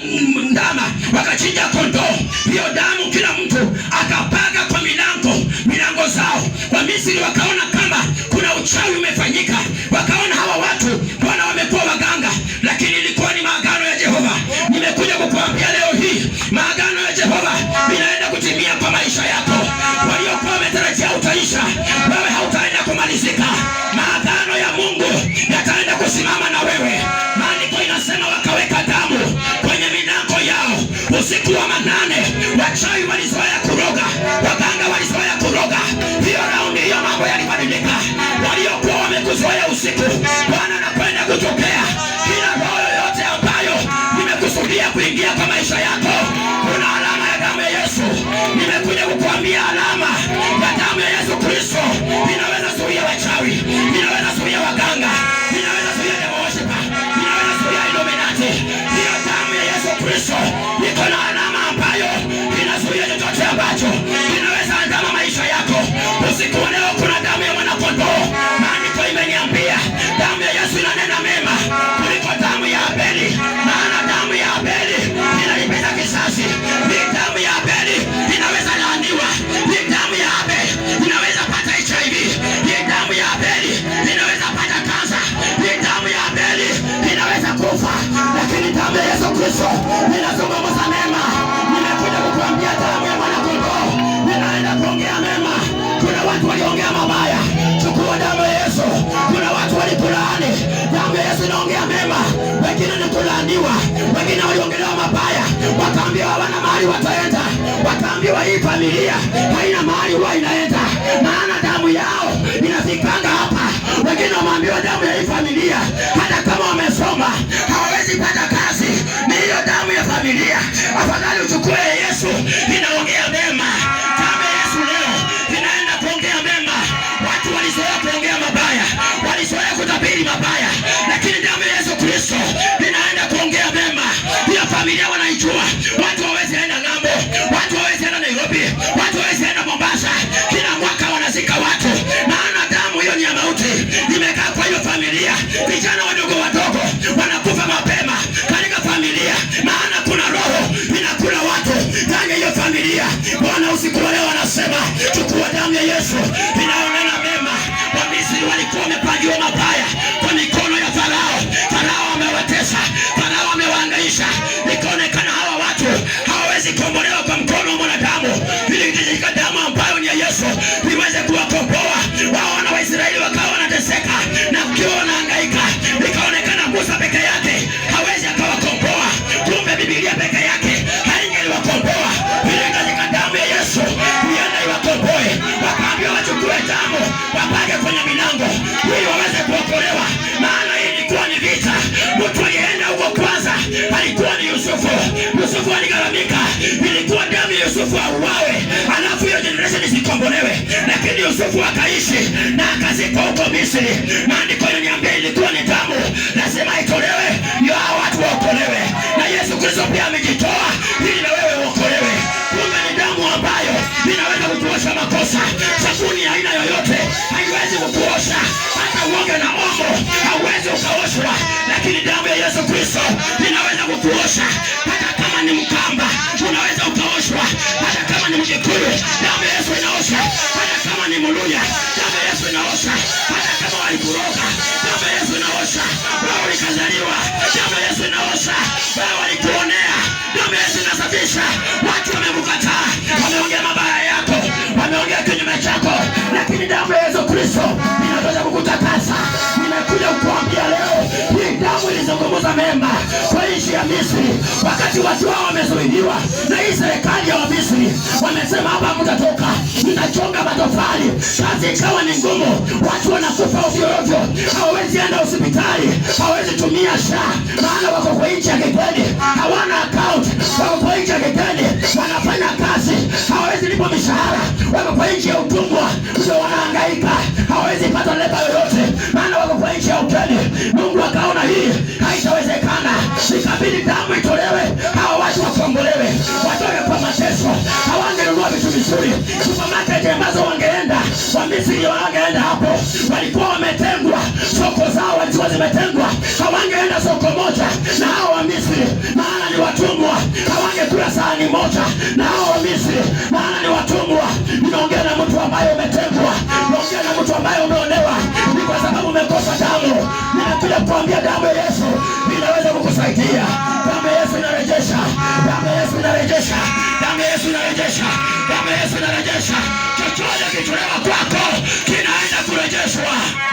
ndama, wakachinja kondoo. Hiyo damu kila mtu akapaga kwa milango zao. Wamisri wakaona kama kuna uchawi umefanyika, wakaona hawa watu Bwana wamekuwa waganga, lakini ilikuwa ni maagano ya Jehova. Nimekuja kukuambia leo hii maagano ya Jehova inaenda kutimia kwa maisha yako. Waliokuwa wametarajia utaisha, wewe hautaenda kumalizika. Maagano ya Mungu yataenda kusimama na wewe. Maandiko inasema wakaweka damu kwenye milango yao usiku wa manane. Wachawi walizoea kuroga, waganga walizoea kuroga. Hiyo raundi hiyo mambo yalibadilika. Waliokuwa wamekuzoea usiku, Bwana anakwenda kutokea. Kila roho yote ambayo nimekusudia kuingia kwa maisha yako, kuna alama ya damu ya Yesu. Nimekuja kukuambia alama ya damu ya Yesu Kristo inaweza zuia wachawi, inaweza zuia waganga, inaweza zuia devil worshiper, inaweza zuia Illuminati. Hiyo damu ya Yesu Kristo iko na alama ambayo inazuia chochote ambacho inaweza andama maisha yako. Usiku wa leo kuna damu ya mwanakondoo. Maandiko imeniambia damu ya Yesu inanena mema kuliko damu ya Abeli, maana damu ya Abeli inalipiza kisasi. Hii damu ya Abeli inaweza laaniwa. Hii damu ya Abeli inaweza pata HIV. Hii damu ya Abeli inaweza pata kansa. Hii damu ya Abeli inaweza kufa, lakini damu ya Yesu Kristo inazungumza mema. Nimekuja kukuambia damu ya mwanakondoo inaenda kuongea mema. Kuna watu waliongea mabaya, chukua damu ya Yesu. Kuna watu walikulaani, damu ya Yesu inaongea mema. Wengine ni kulaaniwa, wengine waliongelewa mabaya, wakaambiwa hawana mahali wataenda, wakaambiwa hii familia haina mahali huwa inaenda, maana damu yao inafikanga hapa. Wengine wameambiwa damu ya hii familia hata kama wamesoma hawawezi pata kazi, ni hiyo damu ya familia. Afadhali uchukue Yesu, inaongea mema. Damu ya Yesu leo inaenda kuongea mema. Watu walizoea kuongea mabaya, walizoea kutabiri mabaya, lakini damu ya Yesu Kristo inaenda kuongea mema. Hiyo familia wanaijua. Watu hawezi enda ng'ambo, watu hawezi enda Nairobi, watu hawezi enda Mombasa. Kila mwaka wanazika watu, maana damu hiyo ni ya mauti imekaa kwa hiyo familia. Vijana wadogo wanakufa mapema katika familia, maana kuna roho inakula watu ndani ya hiyo familia. Bwana usiku wa leo anasema chukua damu ya Yesu inaonena mema. Wamisri walikuwa wamepangiwa mabaya kwa mikono ya Farao. Farao amewatesa, Farao amewaangaisha. Ikaonekana hawa watu hawawezi kuombolewa kwa mkono wa mwanadamu. Ilihitajika damu ambayo ni ya Yesu iweze kuwakomboa wao. Wana wa Israeli wakawa wanateseka na mkiwa wanahangaika. Ikaonekana Musa peke yake hawezi akawakomboa. Kumbe Biblia peke yake haingeliwakomboa. Ilihitajika damu ya Yesu iende iwakomboe. Wakaambiwa wachukue damu wapake kwenye milango ili waweze kuokolewa, maana hii ilikuwa ni vita. Mtu alienda huko kwanza alikuwa ni Yusufu. Yusufu aligaramika, ilikuwa damu ya Yusufu auawe, alafu hiyo generation isikombolewe. Lakini Yusufu akaishi na akazikwa huko Misri. Maandiko yananiambia ilikuwa ni damu lazima itolewe ndio hao watu waokolewe, na Yesu Kristo pia amejitoa ili na wewe uokolewe. Kumbe ni damu ambayo inaweza kukuosha makosa. Sabuni aina yoyote haiwezi kukuosha, hata uoge na omo hauwezi ukaoshwa, lakini damu ya Yesu Kristo inaweza kukuosha. Hata kama ni Mkamba unaweza ukaoshwa, hata kama ni Mjikuyu damu ya Yesu inaosha, hata kama ni Muluya damu ya Yesu inaosha, hata kama walikuroga damu ya Yesu inaosha. Wewe ulikazaliwa, damu ya Yesu inaosha. Wewe walikuonea, damu ya Yesu inasafisha. Watu wamekukataa, wameongea mabaya yako, wameongea kinyume chako, lakini damu ya Yesu Kristo inaweza kukutakasa. Nimekuja kukuambia leo hii damu ilizungumza mema kwa nchi ya Misri wakati watu wao wamezuiliwa na hii serikali ya Misri. Wamesema hapa mtatoka, mtachonga matofali. Kazi ikawa ni ngumu, watu wanakufa ovyo ovyo, hawawezi enda hospitali, hawawezi tumia SHA, maana wako kwa nchi ya kigeni, hawana account, wako kwa nchi ya kigeni, wanafanya kazi, hawawezi lipa mishahara, wako kwa nchi ya utumwa, ndio wanahangaika, hawawezi pata leba yoyote, maana wako kwa nchi ya ugeni. Mungu akaona hii haitawezekana, ikabidi damu itolewe, hawa watu wakombolewe, watoke kwa mateso. Hawangenunua vitu vizuri, supermarket ambazo wangeenda Wamisri wangeenda hapo, walikuwa wametengwa, soko zao walikuwa zimetengwa, hawangeenda soko moja na hao Wamisri, maana ni watumwa. ni moja na hao wa Misri, maana ni watumwa. Ninaongea na mtu ambaye umetengwa, naongea na mtu ambaye umeonewa, ni kwa sababu umekosa damu. Ninakuja kuambia damu ya Yesu inaweza kukusaidia. Damu ya Yesu inarejesha, damu ya Yesu inarejesha, damu ya Yesu inarejesha, damu ya Yesu inarejesha. Chochote kitolewa kwako kinaenda kurejeshwa.